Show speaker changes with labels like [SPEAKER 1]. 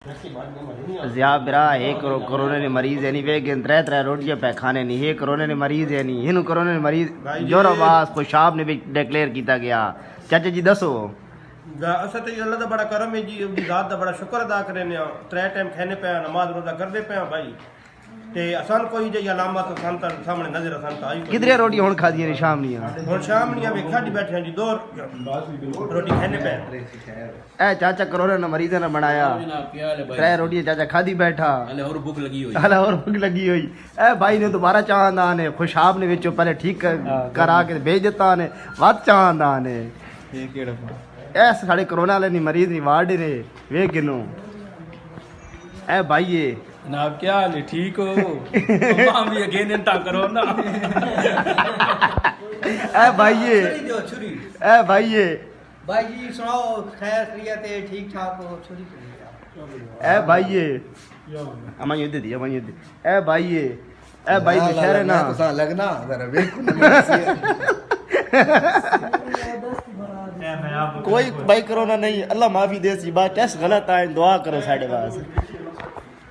[SPEAKER 1] जिया बिरा एक कोरोना ने मरीज है नहीं वे त्रै त्रै रोटियां पे खाने नहीं ये कोरोना ने मरीज है नहीं इन्हू कोरोना ने मरीज जोराबाज खुशाब ने भी डिक्लेयर किया गया। चाचा जी दसो
[SPEAKER 2] असा तो अल्लाह दा बड़ा करम है जी, उसकी जात दा बड़ा शुक्र अदा करने त्रै टाइम खाने पे नमाज रोजा करते पे भाई ते असन कोई जी अलामत संत सामने नजर संत आई
[SPEAKER 1] किधरे रोटी हुन खादी ने शाम नहीं
[SPEAKER 2] हुन शाम नहीं वे खादी बैठे हैं जी दो रोटी खाने पे
[SPEAKER 1] ए चाचा कोरोना ने मरीज ने बनाया त्रै रोटी चाचा खादी बैठा
[SPEAKER 3] हले और भूख लगी
[SPEAKER 1] हुई ए भाई ने दोबारा चांदा ने खुशाब ने विचों पहले ठीक करा के भेज देता ने वत चांदा ने ये केड़ा ए साडे कोरोना वाले नी मरीज नी वार्ड ने वे किनो ए भाई
[SPEAKER 3] जनाब क्या हाल है, ठीक हो? मां भी अगेन इंता करो ना।
[SPEAKER 1] ए भाई
[SPEAKER 4] भाई जी सुनाओ खैर खैरियत है, ठीक ठाक हो? छुरी
[SPEAKER 1] ए भाई अमा ये दे दिया ए भाई शहर ना
[SPEAKER 5] तो लगना जरा वेख
[SPEAKER 1] कोई भाई कोरोना नहीं, अल्लाह माफी दे सी बात टेस्ट गलत आए दुआ करो साढ़े पास।